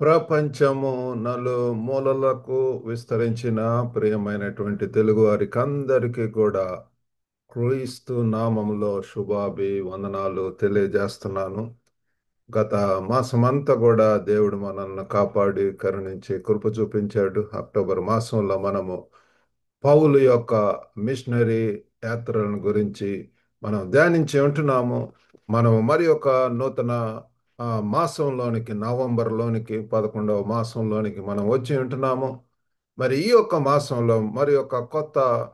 ప్రపంచము నలుమూలలకు విస్తరించిన ప్రియమైనటువంటి తెలుగు వారికి అందరికీ కూడా క్రీస్తు నామములో శుభాభివందనాలు తెలియజేస్తున్నాను. గత మాసమంతా కూడా దేవుడు మనల్ని కాపాడి కరుణించి కృప చూపించాడు. అక్టోబర్ మాసంలో మనము పౌలు యొక్క మిషనరీ యాత్రలను గురించి మనం ధ్యానించి ఉంటున్నాము. మనం మరి ఒక నూతన మాసంలోనికి, నవంబర్లోనికి, 11వ మాసంలోనికి మనం వచ్చి ఉంటున్నాము. మరి ఈ యొక్క మాసంలో మరి ఒక కొత్త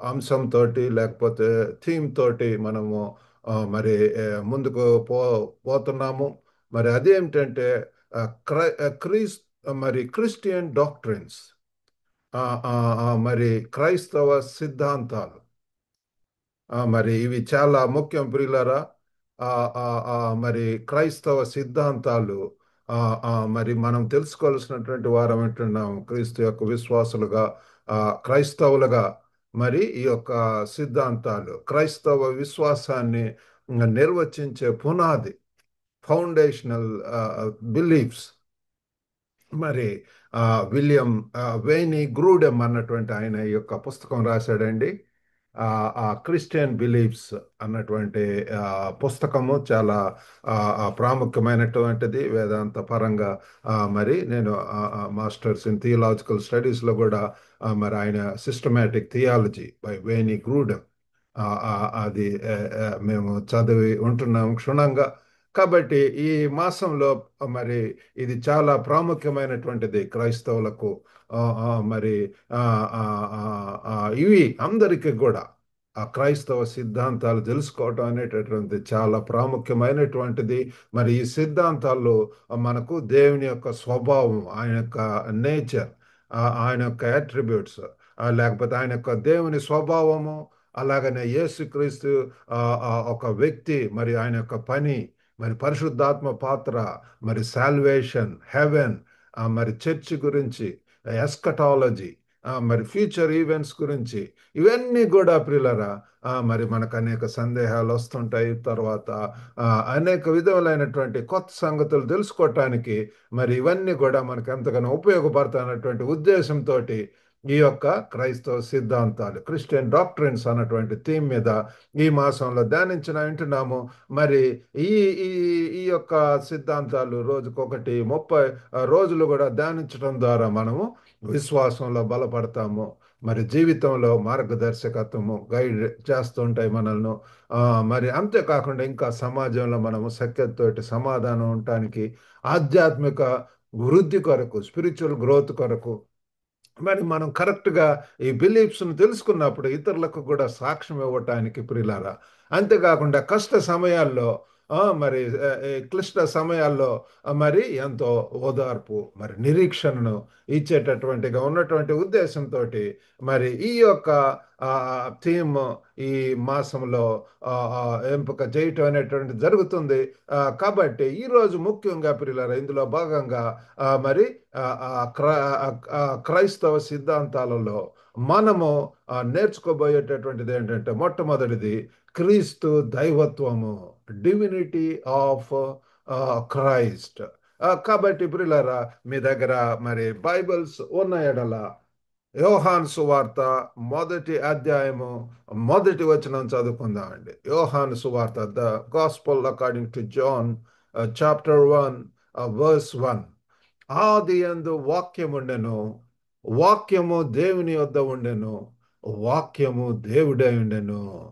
అంశంతో లేకపోతే థీమ్ తోటి మనము మరి ముందుకు పోతున్నాము. మరి అదేమిటంటే ఆ, క్రై క్రీస్ మరి క్రిస్టియన్ డాక్ట్రిన్స్, మరి క్రైస్తవ సిద్ధాంతాలు. మరి ఇవి చాలా ముఖ్యం ప్రియులారా. ఆ, ఆ, మరి క్రైస్తవ సిద్ధాంతాలు మరి మనం తెలుసుకోవాల్సినటువంటి వారం అంటున్నాం. క్రీస్తు యొక్క విశ్వాసులుగా, ఆ, క్రైస్తవులుగా మరి ఈ యొక్క సిద్ధాంతాలు క్రైస్తవ విశ్వాసాన్ని నిర్వచించే పునాది, ఫౌండేషనల్ బిలీఫ్స్. మరి ఆ, విలియం వేని గ్రూడెమ్ అన్నటువంటి ఆయన ఈ యొక్క పుస్తకం రాశాడండి. క్రిస్టియన్ బిలీఫ్స్ అన్నటువంటి ఆ, పుస్తకము చాలా ప్రాముఖ్యమైనటువంటిది వేదాంత పరంగా. మరి నేను మాస్టర్స్ ఇన్ థియలాజికల్ స్టడీస్లో కూడా మరి ఆయన సిస్టమాటిక్ థియాలజీ బై వేని గ్రూడెమ్ అది మేము చదివి ఉంటున్నాం క్షుణ్ణంగా. కాబట్టి ఈ మాసంలో మరి ఇది చాలా ప్రాముఖ్యమైనటువంటిది క్రైస్తవులకు. మరి ఆ, ఆ, ఆ, ఇవి అందరికీ కూడా ఆ క్రైస్తవ సిద్ధాంతాలు తెలుసుకోవటం అనేటటువంటిది చాలా ప్రాముఖ్యమైనటువంటిది. మరి ఈ సిద్ధాంతాల్లో మనకు దేవుని యొక్క స్వభావం, ఆయన యొక్క నేచర్, ఆయన యొక్క అట్రిబ్యూట్స్, లేకపోతే ఆయన యొక్క దేవుని స్వభావము, అలాగనే యేసుక్రీస్తు ఒక వ్యక్తి, మరి ఆయన యొక్క పని, మరి పరిశుద్ధాత్మ పాత్ర, మరి సాల్వేషన్, హెవెన్, మరి చర్చ్ గురించి, ఎస్కటాలజీ, మరి ఫ్యూచర్ ఈవెంట్స్ గురించి, ఇవన్నీ కూడా ప్రియులరా మరి మనకు అనేక సందేహాలు వస్తుంటాయి. తర్వాత ఆ, అనేక విధములైనటువంటి కొత్త సంగతులు తెలుసుకోవటానికి మరి ఇవన్నీ కూడా మనకు ఎంతగానో ఉపయోగపడతానటువంటి ఉద్దేశంతో ఈ యొక్క క్రైస్తవ సిద్ధాంతాలు, క్రిస్టియన్ డాక్ట్రిన్స్ అన్నటువంటి థీమ్ మీద ఈ మాసంలో ధ్యానించిన వింటున్నాము. మరి ఈ ఈ ఈ యొక్క సిద్ధాంతాలు రోజుకొకటి 30 రోజులు కూడా ధ్యానించడం ద్వారా మనము విశ్వాసంలో బలపడతాము. మరి జీవితంలో మార్గదర్శకత్వము గైడ్ చేస్తుంటాయి మనల్ని. ఆ, మరి అంతేకాకుండా ఇంకా సమాజంలో మనము సఖ్యతతోటి సమాధానం ఉండటానికి, ఆధ్యాత్మిక వృద్ధి కొరకు, స్పిరిచువల్ గ్రోత్ కొరకు మరి మనం కరెక్ట్గా ఈ బిలీఫ్స్ను తెలుసుకున్నప్పుడు ఇతరులకు కూడా సాక్ష్యం ఇవ్వటానికి ప్రియులారా. అంతేకాకుండా కష్ట సమయాల్లో మరి ఈ క్లిష్ట సమయాల్లో మరి ఎంతో ఓదార్పు, మరి నిరీక్షణను ఇచ్చేటటువంటిగా ఉన్నటువంటి ఉద్దేశంతో మరి ఈ యొక్క థీమ్ ఈ మాసంలో ఆ, ఆ, ఎంపిక చేయటం అనేటువంటి జరుగుతుంది. కాబట్టి ఈరోజు ముఖ్యంగా ప్రియులారా ఇందులో భాగంగా మరి ఆ, ఆ, క్ర- క్రైస్తవ సిద్ధాంతాలలో మనము నేర్చుకోబోయేటటువంటిది ఏంటంటే మొట్టమొదటిది క్రీస్తు దైవత్వము, డివినిటీ ఆఫ్ క్రైస్ట్. కాబట్టి ప్రియులారా మీ దగ్గర మరి బైబిల్స్ ఉన్న ఎడల యోహాను సువార్త మొదటి అధ్యాయము మొదటి వచనం చదువుకుందామండి. యోహాను సువార్త, the gospel according to John, chapter 1, verse 1. ఆది యందు వాక్యముండెను, వాక్యము దేవుని వద్ద ఉండెను, వాక్యము దేవుడై ఉండెను.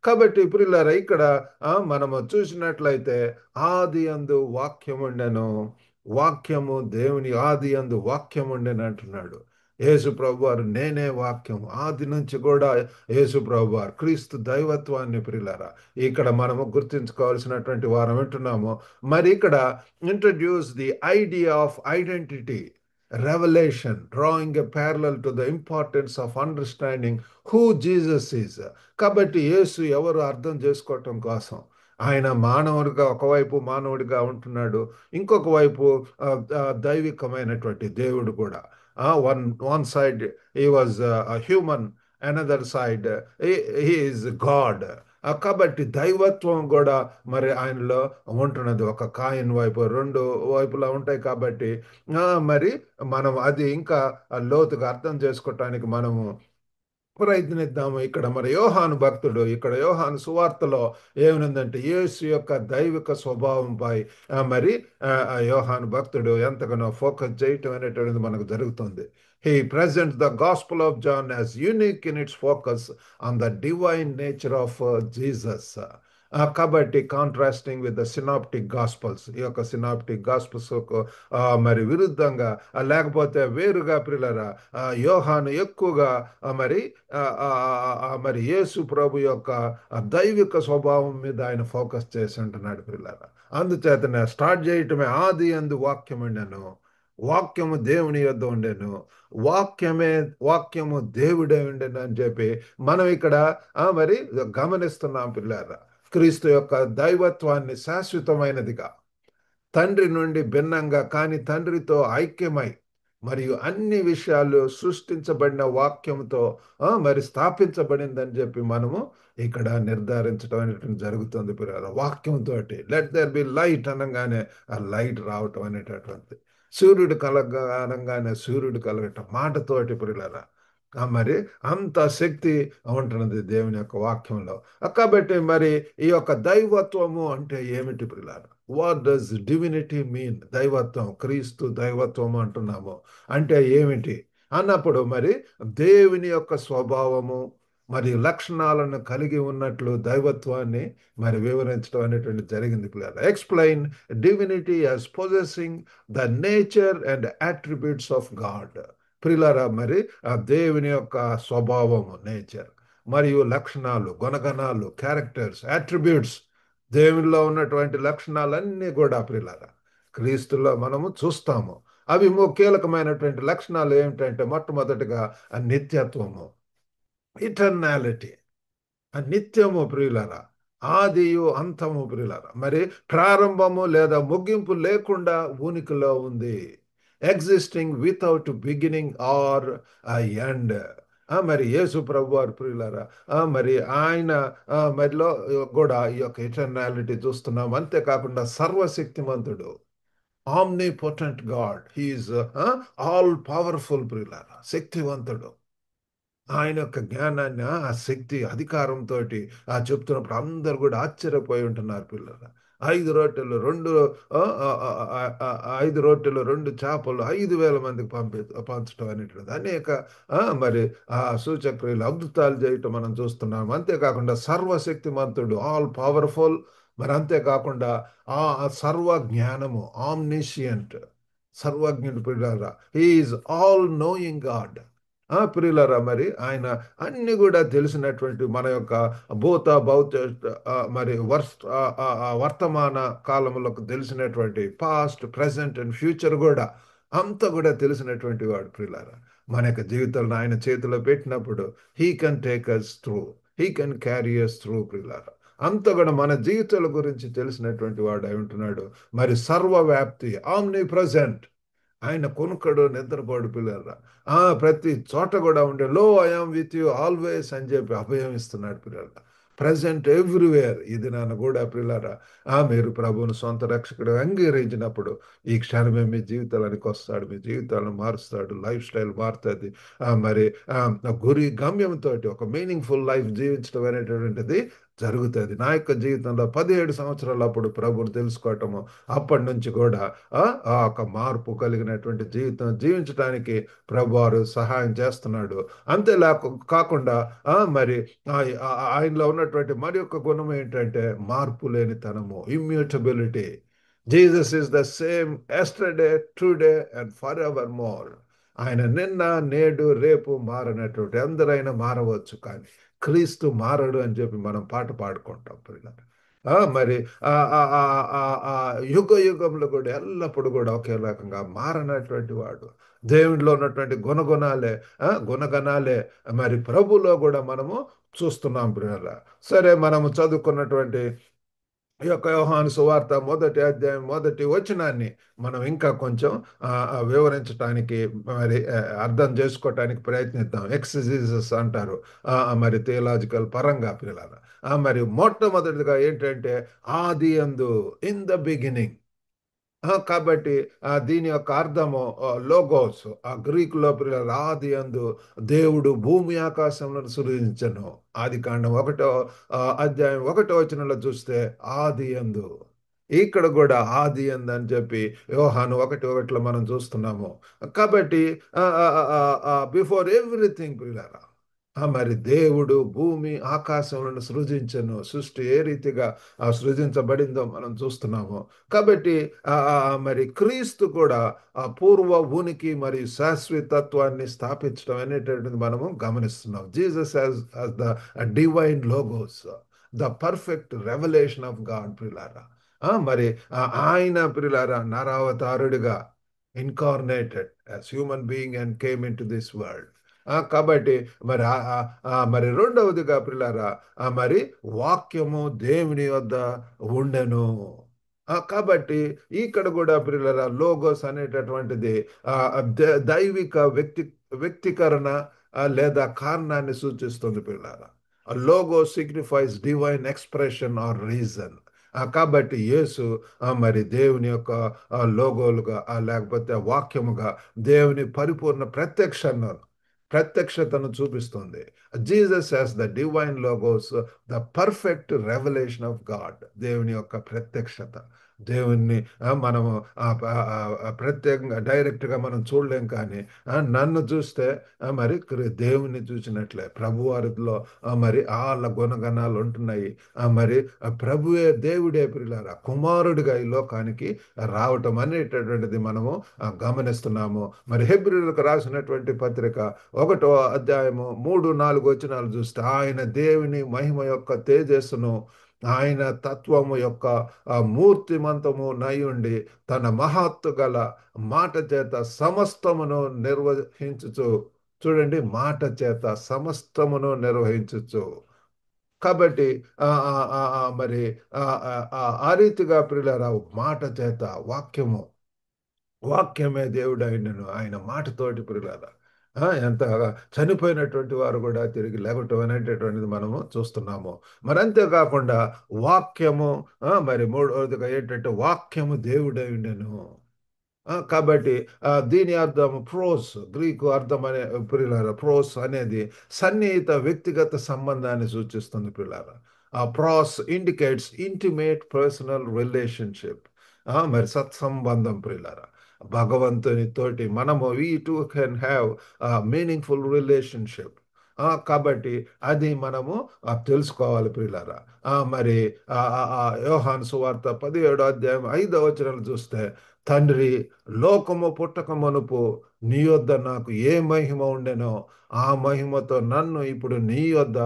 కాబట్టి ప్రియులారా ఇక్కడ మనము చూసినట్లయితే ఆది యందు వాక్యం ఉండెను, వాక్యము దేవుని, ఆది యందు వాక్యం ఉండెను అంటున్నాడు. యేసు ప్రభు వారు నేనే వాక్యం. ఆది నుంచి కూడా యేసు ప్రభు వారు క్రీస్తు దైవత్వాన్ని ప్రియులారా ఇక్కడ మనము గుర్తించుకోవాల్సినటువంటి వారం వింటున్నాము. మరి ఇక్కడ introduce the idea of identity, revelation, drawing a parallel to the importance of understanding who Jesus is. కాబట్టి యేసు ఎవరు అర్థం చేసుకోవటం కోసం ఆయన మానవుడిగా, ఒకవైపు మానవుడిగా ఉంటున్నాడు, ఇంకొక వైపు దైవికమైనటువంటి దేవుడు కూడా. One side he was human, another side he is God. కాబట్టి దైవత్వం కూడా మరి ఆయనలో ఉంటున్నది. ఒక కాయిన్ వైపు రెండు వైపులా ఉంటాయి కాబట్టి మరి మనం అది ఇంకా లోతుగా అర్థం చేసుకోవటానికి మనము ప్రయత్నిద్దాము. ఇక్కడ మరి యోహాను భక్తుడు, ఇక్కడ యోహాను సువార్తలో ఏమనుందంటే యేసు యొక్క దైవిక స్వభావంపై మరి యోహాను భక్తుడు ఎంతగానో ఫోకస్ చేయటం అనేటువంటిది మనకు జరుగుతుంది. He presents the Gospel of John as unique in its focus on the divine nature of Jesus. కాబట్టి contrasting with the synoptic gospels, ఈ యొక్క సినాప్టిక్ గాస్పల్స్ మరి విరుద్ధంగా లేకపోతే వేరుగా ప్రిలరా యోహాను ఎక్కువగా మరి మరి యేసు ప్రభు యొక్క దైవిక స్వభావం మీద ఆయన ఫోకస్ చేసి ఉంటున్నాడు ప్రిలరా. అందుచేతనే స్టార్ట్ చేయటమే ఆది అందు వాక్యం ఉండెను, వాక్యము దేవుని యొద్ద ఉండెను, వాక్యము దేవుడే ఉండెను అని చెప్పి మనం ఇక్కడ మరి గమనిస్తున్నాం పిల్లారా. క్రీస్తు యొక్క దైవత్వాన్ని శాశ్వతమైనదిగా, తండ్రి నుండి భిన్నంగా కానీ తండ్రితో ఐక్యమై మరియు అన్ని విషయాలు సృష్టించబడిన వాక్యంతో మరి స్థాపించబడిందని చెప్పి మనము ఇక్కడ నిర్ధారించడం అనేటువంటి జరుగుతుంది పిల్లల. వాక్యంతో లెట్ దర్ బి లైట్ అనగానే ఆ లైట్ రావటం అనేటటువంటి, సూర్యుడు అనగానే సూర్యుడు కలగటం మాటతోటి పిల్లల. మరి అంత శక్తి ఉంటున్నది దేవుని యొక్క వాక్యంలో. కాబట్టి మరి ఈ యొక్క దైవత్వము అంటే ఏమిటి ప్రియులారా? What does divinity mean? దైవత్వం, క్రీస్తు దైవత్వము అంటున్నాము అంటే ఏమిటి అన్నప్పుడు మరి దేవుని యొక్క స్వభావము మరి లక్షణాలను కలిగి ఉన్నట్లు దైవత్వాన్ని మరి వివరించడం అనేటువంటి జరిగింది పిల్లలు. Explain divinity as possessing the nature and attributes of God. ప్రిలరా మరి ఆ దేవుని యొక్క స్వభావము, నేచర్ మరియు లక్షణాలు, గుణగణాలు, క్యారెక్టర్స్, అట్రిబ్యూట్స్, దేవునిలో ఉన్నటువంటి లక్షణాలన్నీ కూడా ప్రిలరా క్రీస్తులో మనము చూస్తాము. అవి కీలకమైనటువంటి లక్షణాలు ఏమిటంటే మొట్టమొదటిగా ఆ నిత్యత్వము, ఇటర్నాలిటీ, నిత్యము ప్రియులరా, ఆదియు అంతము ప్రియులరా, మరి ప్రారంభము లేదా ముగింపు లేకుండా ఉనికిలో ఉంది. Existing without beginning are end. మరి యేసు ప్రభు వారు ప్రియులరా మరి ఆయన మరిలో కూడా ఈ యొక్క ఇటర్నాలిటీ చూస్తున్నాం. అంతేకాకుండా సర్వశక్తిమంతుడు, omnipotent God, he is all powerful ప్రియులరా, శక్తివంతుడు. ఆయన యొక్క జ్ఞానాన్ని ఆ శక్తి అధికారంతో చెప్తున్నప్పుడు అందరు కూడా ఆశ్చర్యపోయి ఉంటున్నారు పిల్లలు. 5 రొట్టెలు 2 5,000 మందికి పంచడం అనేటువంటిది అనేక మరి ఆ సూచక్రియలు అద్భుతాలు చేయటం మనం చూస్తున్నాం. అంతేకాకుండా సర్వశక్తిమంతుడు, ఆల్ పవర్ఫుల్. మరి అంతేకాకుండా ఆ సర్వ జ్ఞానము, ఆమ్నిషియంట్, సర్వజ్ఞుడు పిల్లరా, హీఈస్ ఆల్ నోయింగ్ గాడ్. ప్రియులరా మరి ఆయన అన్ని కూడా తెలిసినటువంటి మన యొక్క భూత భవిష్యత్ మరి వర్తమాన కాలంలోకి తెలిసినటువంటి పాస్ట్, ప్రజెంట్ అండ్ ఫ్యూచర్ కూడా అంతా కూడా తెలిసినటువంటి వాడు ప్రియులరా. మన యొక్క జీవితాలను ఆయన చేతిలో పెట్టినప్పుడు he can take us through, he can carry us through ప్రియులరా. అంత కూడా మన జీవితాల గురించి తెలిసినటువంటి వాడు అయి ఉంటున్నాడు. మరి సర్వవ్యాప్తి, ఆమ్ని ప్రజెంట్, ఆయన కొనుక్కడు, నిద్రపోడు పిల్లరా. ప్రతి చోట కూడా ఉండే లో ఐఎమ్ విత్ యూ ఆల్వేస్ అని చెప్పి అభయం ఇస్తున్నాడు పిల్లల. Present everywhere. ఇది నాన్న కూడా పిల్లరా మీరు ప్రభువును సొంత రక్షకుడు అంగీకరించినప్పుడు ఈ క్షణమే మీ జీవితాలకు వస్తాడు, మీ జీవితాలను మారుస్తాడు, లైఫ్ స్టైల్ మారుతుంది. మరి గురి గమ్యంతో ఒక మీనింగ్ఫుల్ లైఫ్ జీవించడం అనేటువంటిది జరుగుతుంది. నా యొక్క జీవితంలో 17 సంవత్సరాలు అప్పుడు ప్రభువును తెలుసుకోవటము, అప్పటి నుంచి కూడా ఒక మార్పు కలిగినటువంటి జీవితం జీవించడానికి ప్రభువారు సహాయం చేస్తున్నాడు. అంతేలా కాకుండా మరి ఆయనలో ఉన్నటువంటి మరి యొక్క గుణం ఏంటంటే మార్పు లేనితనము, immutability. Jesus is the same yesterday, today and for ever more. ఆయన నిన్న, నేడు, రేపు మారనటువంటి, అందరైనా మారవచ్చు కానీ క్రీస్తు మారడు అని చెప్పి మనం పాట పాడుకుంటాం పిల్లలు. మరి యుగ యుగంలో కూడా ఎల్లప్పుడూ కూడా ఒకే రకంగా మారనటువంటి వాడు. దేవుడిలో ఉన్నటువంటి గుణగణాలే మరి ప్రభులో కూడా మనము చూస్తున్నాం పిల్లల. సరే, మనము చదువుకున్నటువంటి ఈ యొక్క యోహాను సువార్త మొదటి అధ్యాయం మొదటి వచనాన్ని మనం ఇంకా కొంచెం వివరించడానికి మరి అర్థం చేసుకోవటానికి ప్రయత్నిద్దాం. ఎక్సెజీసస్ అంటారు మరి థియలాజికల్ పరంగా పిల్లల. మరి మొట్టమొదటిగా ఏంటంటే ఆది యందు, ఇన్ ద బిగినింగ్. కాబట్టి దీని యొక్క అర్థము లోగోస్, ఆ గ్రీకు లో పిల్లలు ఆది యందు దేవుడు భూమి ఆకాశములను సృజించెను. ఆది కాండం అధ్యాయం 1వ వచనంలో చూస్తే ఆది యందు, ఇక్కడ కూడా ఆది యందు అని చెప్పి యోహాను 1:1 మనం చూస్తున్నాము. కాబట్టి బిఫోర్ ఎవ్రీథింగ్ పిల్లరా, మరి దేవుడు భూమి ఆకాశములను సృజించెను. సృష్టి ఏ రీతిగా సృజించబడిందో మనం చూస్తున్నాము. కాబట్టి మరి క్రీస్తు కూడా ఆ పూర్వ ఉనికి మరియు శాశ్వతత్వాన్ని స్థాపించడం అనేటటువంటిది మనము గమనిస్తున్నాం. Jesus as the divine logos, the perfect revolution of God ప్రిలారా. మరి ఆయన ప్రిలారా నరావతారుడిగా incarnated as human being and came into this world. కాబట్టి మరి మరి రెండవదిగా ప్రిలారా, మరి వాక్యము దేవుని వద్ద ఉండెను. కాబట్టి ఇక్కడ కూడా ప్రియులారా లోగోస్ అనేటటువంటిది దైవిక వ్యక్తీకరణ లేదా కారణాన్ని సూచిస్తుంది పిల్లారా. Logo signifies divine expression are reason. కాబట్టి యేసు మరి దేవుని యొక్క లోగోలుగా లేకపోతే వాక్యముగా దేవుని పరిపూర్ణ ప్రత్యక్షతను చూపిస్తుంది. Jesus as the divine logos, the perfect revolution of God. దేవుని యొక్క ప్రత్యక్షత. దేవుణ్ణి మనము ప్రత్యేకంగా డైరెక్ట్గా మనం చూడలేం, కానీ నన్ను చూస్తే మరి దేవుణ్ణి చూసినట్లే ప్రభువారిలో మరి వాళ్ళ గుణగణాలు ఉంటున్నాయి. మరి ప్రభువే దేవుడే ప్రియులారా కుమారుడిగా ఈ లోకానికి రావటం అనేటటువంటిది మనము గమనిస్తున్నాము. మరి హెబ్రీయులకు రాసినటువంటి పత్రిక 1వ అధ్యాయము 3-4 వచనాలు చూస్తే ఆయన దేవుని మహిమ యొక్క తేజస్సును, ఆయన తత్వము యొక్క మూర్తిమంతము నయుండి తన మహత్తు గల మాట చేత సమస్తమును నిర్వహించుచు. చూడండి, మాట చేత సమస్తమును నిర్వహించుచు. కాబట్టి మరి ఆ రీతిగా ప్రియులారా మాట చేత వాక్యమే దేవుడు అయినను ఆయన మాటతోటి ప్రియులారా ఎంత చనిపోయినటువంటి వారు కూడా తిరిగి లేవటం అనేటటువంటిది మనము చూస్తున్నాము. మరి అంతేకాకుండా వాక్యము మరి మూడవదిగా ఏంటంటే వాక్యము దేవుడై ఉండెను. కాబట్టి దీని అర్థం ప్రోస్, గ్రీకు అర్థం అనే ప్రియులారా, ప్రోస్ అనేది సన్నిహిత వ్యక్తిగత సంబంధాన్ని సూచిస్తుంది ప్రియులారా. Pros indicates intimate personal relationship. మరి సత్సంబంధం ప్రియులారా. భగవంతుని తోటి మనము V two can have meaningful relationship. కాబట్టి అది మనము తెలుసుకోవాలి ప్రియులారా. మరి యోహాను సువార్త 17వ అధ్యాయం 5వ వచనం చూస్తే, తండ్రి, లోకము పుట్టక మునుపు నీ యొద్ద నాకు ఏ మహిమ ఉండెనో ఆ మహిమతో నన్ను ఇప్పుడు నీ యొద్ద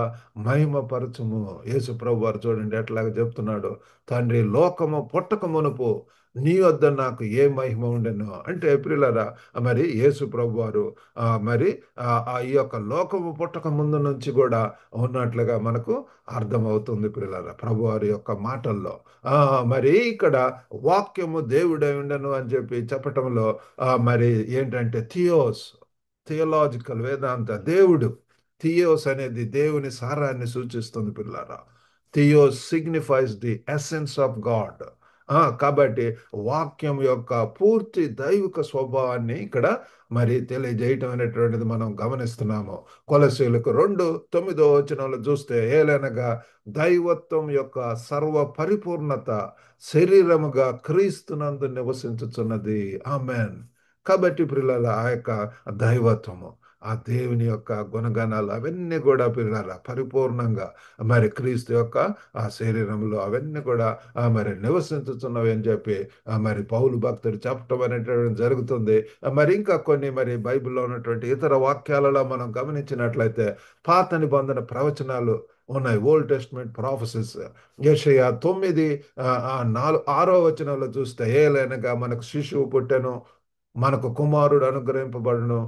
మహిమపరచుము. యేసు ప్రభు వారు చూడండి ఎట్లాగ చెప్తున్నాడు. తండ్రి, లోకము పుట్టక మునుపు నీ వద్ద నాకు ఏ మహిమ ఉండెనో అంటే ప్రియులారా, మరి యేసు ప్రభు వారు మరి ఈ యొక్క లోకము పుట్టక ముందు నుంచి కూడా ఉన్నట్లుగా మనకు అర్థమవుతుంది ప్రియులారా ప్రభు వారి యొక్క మాటల్లో. మరి ఇక్కడ వాక్యము దేవుడై ఉండను అని చెప్పి చెప్పటంలో మరి ఏంటంటే థియోలాజికల్ వేదాంత దేవుడు. థియోస్ అనేది దేవుని సారాన్ని సూచిస్తుంది పిల్లారా. Theos signifies the essence of God. కాబట్టి వాక్యం యొక్క పూర్తి దైవిక స్వభావాన్ని ఇక్కడ మరి తెలియజేయటం అనేటువంటిది మనం గమనిస్తున్నాము. కొలసీలకు 2:9 చూస్తే, ఏలనగా దైవత్వం యొక్క సర్వ పరిపూర్ణత శరీరముగా క్రీస్తునందు నివసించుచున్నది. ఆమెన్. కాబట్టి పిల్లల ఆ యొక్క దైవత్వము, ఆ దేవుని యొక్క గుణగణాలు అవన్నీ కూడా పిల్లల పరిపూర్ణంగా మరి క్రీస్తు యొక్క ఆ శరీరంలో అవన్నీ కూడా మరి నివసించుతున్నవి అని చెప్పి మరి పౌలు భక్తుడు చెప్పటం అనేటువంటి జరుగుతుంది. మరి ఇంకా కొన్ని మరి బైబిల్లో ఉన్నటువంటి ఇతర వాక్యాలలో మనం గమనించినట్లయితే పాత నిబంధన ప్రవచనాలు ఉన్నాయి. Old testament prophecies. యెషయా 9:6 చూస్తే, ఏలైనగా మనకు శిశువు పుట్టెను, మనకు కుమారుడు అనుగ్రహింపబడును,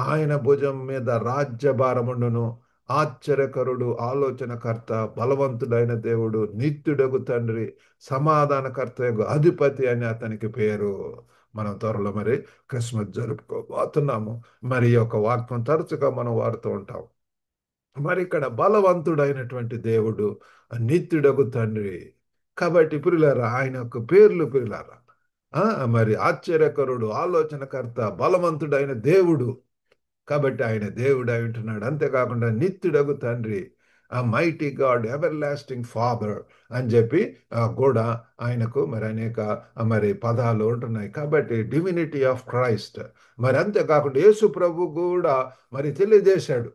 ఆయన భుజం మీద రాజ్యభారముండును, ఆశ్చర్యకరుడు, ఆలోచనకర్త, బలవంతుడైన దేవుడు, నిత్యుడగు తండ్రి, సమాధానకర్త యగు అధిపతి అని అతనికి పేరు. మనం త్వరలో మరి క్రిస్మస్ జరుపుకోబోతున్నాము. మరి ఈ యొక్క వాక్యం తరచుగా మనం వాడుతూ ఉంటాం. మరి ఇక్కడ బలవంతుడైనటువంటి దేవుడు, నిత్యుడగు తండ్రి. కాబట్టి ప్రియులారా, ఆయన యొక్క పేర్లు ప్రియులారా, ఆ, మరి ఆశ్చర్యకరుడు, ఆలోచనకర్త, బలవంతుడైన దేవుడు. కాబట్టి ఆయన దేవుడు అయి ఉంటున్నాడు. అంతేకాకుండా నిత్యుడగు తండ్రి, ఆ mighty God, ever lasting father అని చెప్పి కూడా ఆయనకు మరి అనేక మరి పదాలు ఉంటున్నాయి. కాబట్టి డివినిటీ ఆఫ్ క్రైస్ట్. మరి అంతేకాకుండా యేసు ప్రభు కూడా మరి తెలియజేశాడు.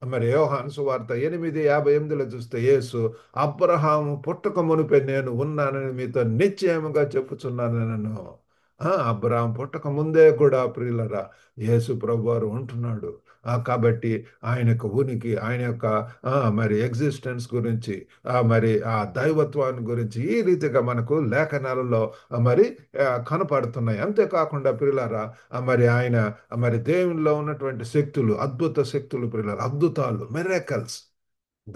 మరి యోహాను సువార్త 8:58 చూస్తే యేసు, అబ్రహాము పుట్టక మునిపే నేను ఉన్నానని మీతో నిశ్చయముగా చెప్పుచున్నాను నన్ను. అబ్రహాం పుట్టక ముందే కూడా ప్రియులరా యేసు ప్రభువారు ఉంటున్నాడు. కాబట్టి ఆయనకు ఉనికి, ఆయన యొక్క మరి ఎగ్జిస్టెన్స్ గురించి, మరి ఆ దైవత్వాన్ని గురించి ఈ రీతిగా మనకు లేఖనాలలో మరి కనపడుతున్నాయి. అంతేకాకుండా ప్రియులారా, మరి ఆయన మరి దేవునిలో ఉన్నటువంటి శక్తులు, అద్భుత శక్తులు ప్రియులారా, అద్భుతాలు, మిరాకల్స్,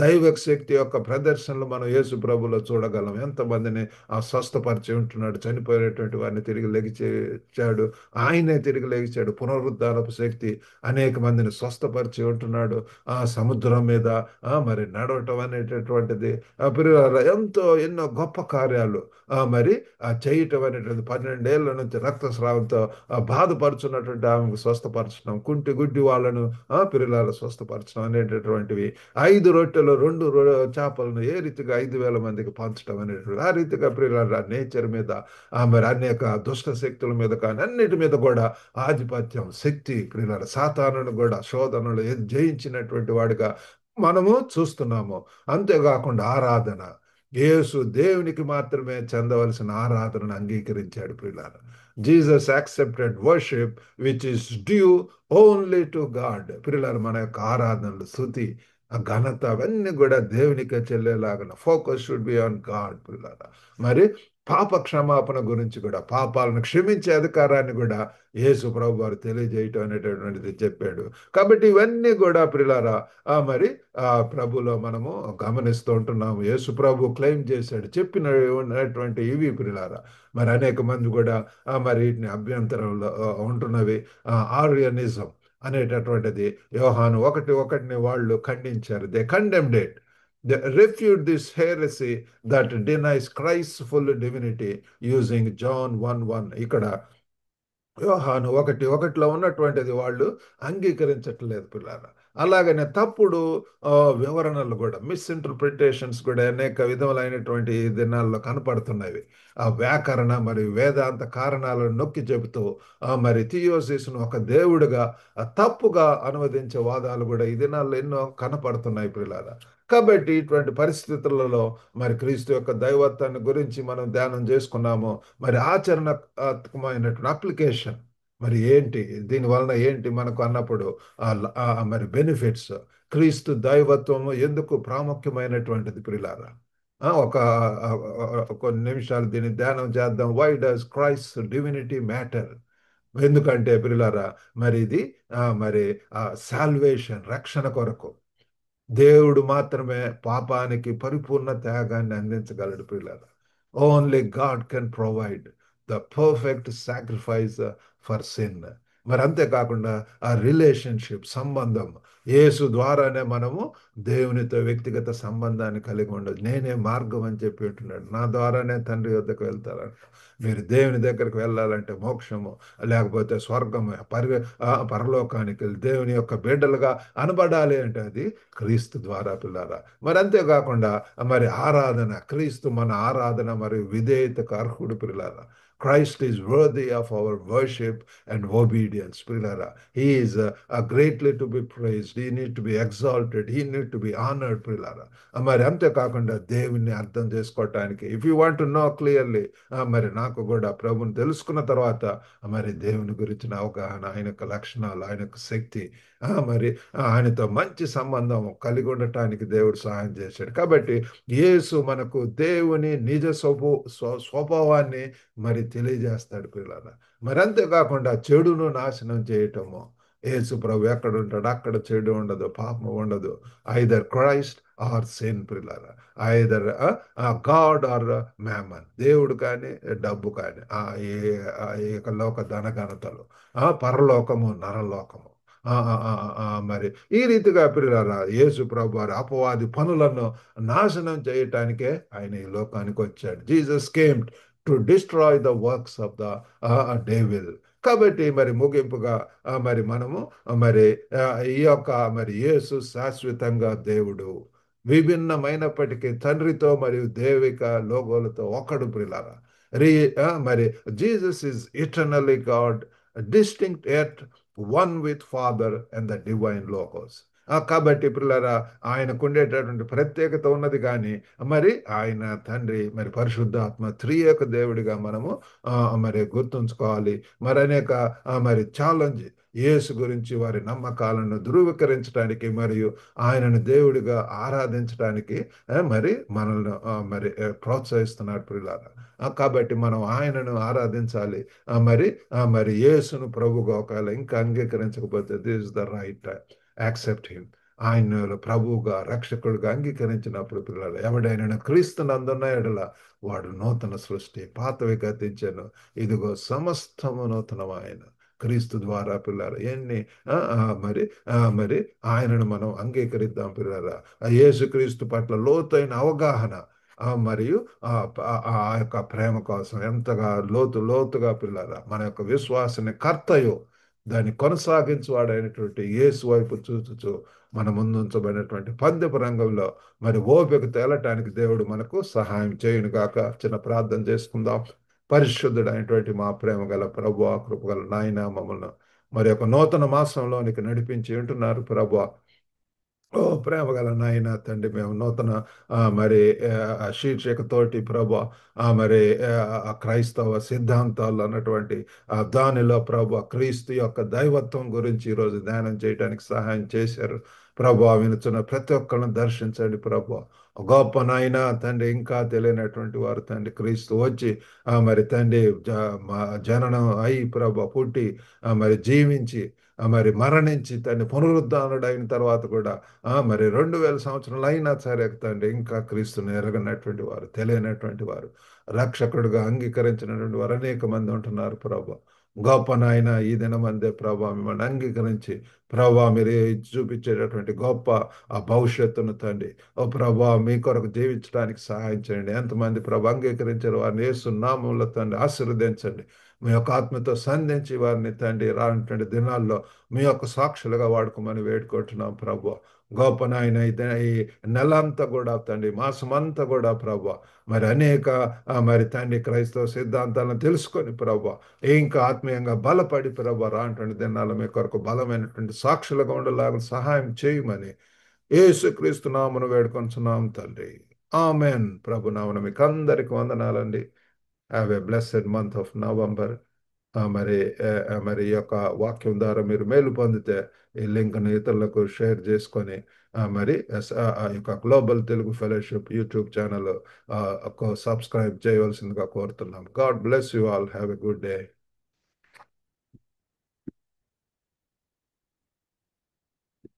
దైవ శక్తి యొక్క ప్రదర్శనలు మనం యేసు ప్రభులో చూడగలం. ఎంతమందిని స్వస్థపరిచి ఉంటున్నాడు, చనిపోయినటువంటి వారిని తిరిగి లెగిచాడు, ఆయనే తిరిగి లెగిచాడు. పునరుద్ధారపు శక్తి అనేక మందిని స్వస్థపరిచి ఉంటున్నాడు. ఆ సముద్రం మీద మరి నడవటం అనేటటువంటిది ప్రియులారా, ఎన్నో గొప్ప కార్యాలు మరి చేయటం అనేటువంటి 12 ఏళ్ల నుంచి రక్తస్రావంతో బాధపరుచున్నటువంటి ఆమెకు స్వస్థపరచడం, కుంటి గుడ్డి వాళ్ళను ప్రియులారా స్వస్థపరచడం అనేటటువంటివి, 5 రొట్టెలు 2 చేపలను ఏ రీతిగా 5,000 మందికి పంచడం అనేటువంటి, ఆ రీతిగా ప్రియులారా నేచర్ మీద మరి అనేక దుష్ట శక్తుల మీద కానీ అన్నిటి మీద కూడా ఆధిపత్యం, శక్తి ప్రియులారా, సాతానును కూడా శోధనలు జయించినటువంటి వాడిగా మనము చూస్తున్నాము. అంతేకాకుండా ఆరాధన, యేసు దేవునికి మాత్రమే చెందవలసిన ఆరాధనను అంగీకరించాడు ప్రియులారా. Jesus accepted worship which is due only to God. ప్రియులారా, మన యొక్క ఆరాధనలు, స్తుతి, ఆ ఘనత అవన్నీ కూడా దేవునికే చెల్లేలాగా focus should be on God ప్రియులారా. మరి పాప క్షమాపణ గురించి కూడా, పాపాలను క్షమించే అధికారాన్ని కూడా యేసు ప్రభు వారు తెలియజేయటం అనేటటువంటిది చెప్పాడు. కాబట్టి ఇవన్నీ కూడా ప్రియులారా మరి ప్రభులో మనము గమనిస్తూ ఉంటున్నాము. యేసు ప్రభు క్లెయిమ్ చేశాడు, చెప్పినటువంటి ఇవి ప్రియులారా. మరి అనేక మంది కూడా మరి వీటిని అభ్యంతరంలో ఉంటున్నవి. ఆర్యనిజం అనేటటువంటిది యోహాను 1:1 వాళ్ళు ఖండించారు. They condemned it. They refute this heresy that denies Christ's full divinity using John 1:1. ఇక్కడ యోహాను 1:1 ఉన్నటువంటిది వాళ్ళు అంగీకరించట్లేదు పిల్లలు. అలాగనే తప్పుడు వివరణలు కూడా, మిస్ఇంటర్ప్రిటేషన్స్ కూడా అనేక విధములైనటువంటి ఈ దినాల్లో కనపడుతున్నవి. ఆ వ్యాకరణ మరియు వేదాంత కారణాలను నొక్కి చెబుతూ మరి థియోసిస్ను ఒక దేవుడిగా తప్పుగా అనువదించే వాదాలు కూడా ఈ దినాల్లో ఎన్నో కనపడుతున్నాయి పిల్లలు. కాబట్టి ఇటువంటి పరిస్థితులలో మరి క్రీస్తు యొక్క దైవత్వాన్ని గురించి మనం ధ్యానం చేసుకున్నాము. మరి ఆచరణాత్మకమైనటువంటి అప్లికేషన్ మరి ఏంటి, దీని వలన ఏంటి మనకు అన్నప్పుడు మరి బెనిఫిట్స్, క్రీస్తు దైవత్వము ఎందుకు ప్రాముఖ్యమైనటువంటిది ప్రియులారా. ఒక కొన్ని నిమిషాలు దీన్ని ధ్యానం చేద్దాం. Why does Christ divinity matter? ఎందుకంటే ప్రియులారా, మరి ఇది మరి సాల్వేషన్, రక్షణ కొరకు దేవుడు మాత్రమే పాపానికి పరిపూర్ణ త్యాగాన్ని అందించగలడు ప్రియులారా. Only God can provide the perfect sacrifice for sin. మరి అంతేకాకుండా ఆ రిలేషన్షిప్, సంబంధం, యేసు ద్వారానే మనము దేవునితో వ్యక్తిగత సంబంధాన్ని కలిగి ఉండదు. నేనే మార్గం అని చెప్పి ఉంటున్నాడు. నా ద్వారానే తండ్రి వద్దకు వెళ్తారంట. మీరు దేవుని దగ్గరికి వెళ్ళాలంటే మోక్షము, లేకపోతే స్వర్గము, పరలోకానికి వెళ్ళి దేవుని యొక్క బిడ్డలుగా అనబడాలి అంటే అది క్రీస్తు ద్వారా పిల్లారా. మరి అంతేకాకుండా మరి ఆరాధన, క్రీస్తు మన ఆరాధన మరియు విధేయతకు అర్హుడు పిల్లారా. Christ is worthy of our worship and obedience. Pilara. He is greatly to be praised. He need to be exalted. He need to be honored. Pilara. మరి అంతేకాకుండా దేవుని అర్థం చేసుకోవటానికి, if you want to know clearly, మరి నాకు కూడా ప్రభుని తెలుసుకున్న తర్వాత మరి దేవుని గురించిన అవగాహన, ఆయన యొక్క లక్షణాలు, ఆయన యొక్క శక్తి, మరి ఆయనతో మంచి సంబంధం కలిగి ఉండటానికి దేవుడు సహాయం చేశాడు. కాబట్టి యేసు మనకు దేవుని నిజ స్వభావాన్ని మరి తెలియజేస్తాడు పిల్లల. మరి అంతేకాకుండా చెడును నాశనం చేయటము, యేసు ప్రభు ఎక్కడ ఉంటాడు అక్కడ చెడు ఉండదు, పాపం ఉండదు. ఐదర్ క్రైస్ట్ ఆర్ సిన్ ప్రిలారా, ఐదర్ గాడ్ ఆర్ మ్యామన్, దేవుడు కానీ డబ్బు కానీ, ఈ లోక ధనఘనతలు, పరలోకము నరలోకము. మరి ఈ రీతిగా ప్రియులారా, యేసు ప్రభు వారి అపవాది పనులను నాశనం చేయటానికే ఆయన ఈ లోకానికి వచ్చాడు. Jesus came to destroy the works of the devil. కాబట్టి మరి ముగింపుగా మరి మనము మరి ఆ, ఈ యొక్క మరి యేసు శాశ్వతంగా దేవుడు, విభిన్నమైనప్పటికీ తండ్రితో మరియు దేవిక లోగోలతో ఒకడు ప్రిలారా. రీ మరి Jesus is eternally God, distinct at one with father and the divine logos. కాబట్టి పిల్లరా, ఆయనకు ఉండేటటువంటి ప్రత్యేకత ఉన్నది, కానీ మరి ఆయన తండ్రి మరి పరిశుద్ధాత్మ త్రియేక దేవుడిగా మనము మరి గుర్తుంచుకోవాలి. మరి అనేక మరి ఛాలెంజ్ యేసు గురించి వారి నమ్మకాలను ధృవీకరించడానికి మరియు ఆయనను దేవుడిగా ఆరాధించడానికి మరి మనల్ని మరి ప్రోత్సహిస్తున్నాడు పిల్లారా. కాబట్టి మనం ఆయనను ఆరాధించాలి. మరి యేసును ప్రభుగా ఒకవేళ ఇంకా అంగీకరించకపోతే this is the right time, accept him. ఆయన ప్రభువుగా రక్షకుడిగా అంగీకరించినప్పుడు పిల్లలు, ఎవడైనా క్రీస్తునందున్న ఎడల వాడు నూతన సృష్టి, పాతవి గతించెను, ఇదిగో సమస్తము నూతనమాయెను. క్రీస్తు ద్వారా పిల్లలు ఎన్ని మరి మరి ఆయనను మనం అంగీకరిద్దాం పిల్లరా. యేసుక్రీస్తు పట్ల లోతైన అవగాహన మరియు ఆ యొక్క ప్రేమ కోసం ఎంతగా లోతుగా పిల్లరా, మన యొక్క విశ్వాసాన్ని కర్తయో దాన్ని కొనసాగించువాడైనటువంటి యేసు వైపు చూచుచు మన ముందుంచబడినటువంటి పందెపు రంగంలో మరి ఓపిక తేలటానికి దేవుడు మనకు సహాయం చేయును గాక. చిన్న ప్రార్థన చేసుకుందాం. పరిశుద్ధుడైనటువంటి మా ప్రేమ గల ప్రభువా, కృపగల నాయన, మమ్మల్ని మరి ఒక నూతన మాసంలోనికి నడిపించి ఉంటున్నారు ప్రభువా. ఓ ప్రేమ గల నాయన తండ్రి, మేము నూతన మరి శీర్షికతోటి ప్రభా మరి క్రైస్తవ సిద్ధాంతాలు అన్నటువంటి దానిలో ప్రభా క్రీస్తు యొక్క దైవత్వం గురించి ఈరోజు ధ్యానం చేయడానికి సహాయం చేశారు ప్రభా. వినుచున్న ప్రతి ఒక్కరిని దర్శించండి ప్రభా. గొప్ప నాయన తండ్రి, ఇంకా తెలియనటువంటి వారు తండ్రి క్రీస్తు వచ్చి మరి తండ్రి జననం అయి ప్రభా పుట్టి మరి జీవించి మరి మరణించి తండ్రి పునరుద్ధానుడు అయిన తర్వాత కూడా మరి 2000 సంవత్సరాలు అయినా సరే తండ్రి ఇంకా క్రీస్తుని ఎరగనటువంటి వారు, తెలియనటువంటి వారు, రక్షకుడుగా అంగీకరించినటువంటి వారు అనేక మంది ఉంటున్నారు ప్రభా. గొప్ప నాయన ఈ దినమందే ప్రభా మిమ్మల్ని అంగీకరించి ప్రభా మీరు చూపించేటటువంటి గొప్ప ఆ భవిష్యత్తును తండ్రి ఓ ప్రభా మీ కొరకు జీవించడానికి సహాయం చేయండి. ఎంతమంది ప్రభా అంగీకరించారు వారిని యేసు నామములో తండ్రి ఆశీర్వదించండి. మీ యొక్క ఆత్మతో సంధించి వారిని తండ్రి రానటువంటి దినాల్లో మీ యొక్క సాక్షులుగా వాడుకోమని వేడుకుంటున్నాం ప్రభు. గొప్ప నాయన ఈ నెల అంతా కూడా తండ్రి, మాసమంతా కూడా ప్రభు మరి అనేక మరి తండ్రి క్రైస్తవ సిద్ధాంతాలను తెలుసుకొని ప్రభు ఇంకా ఆత్మీయంగా బలపడి ప్రభు రానటువంటి దినాల్లో మీ కొరకు బలమైనటువంటి సాక్షులుగా ఉండేలాగా సహాయం చేయమని యేసుక్రీస్తు నామమున వేడుకొంచున్నాం తండ్రి. ఆమెన్. ప్రభు నామమున మీకు అందరికి వందనాలండి. Have a blessed month of November. మరి మరి ఈ యొక్క వాక్యం ద్వారా మీరు మేలు పొందితే ఈ లింక్ను ఇతరులకు షేర్ చేసుకొని మరి ఆ యొక్క global Telugu fellowship YouTube channel subscribe చేయవలసిందిగా కోరుతున్నాం. God bless you all. Have a good day.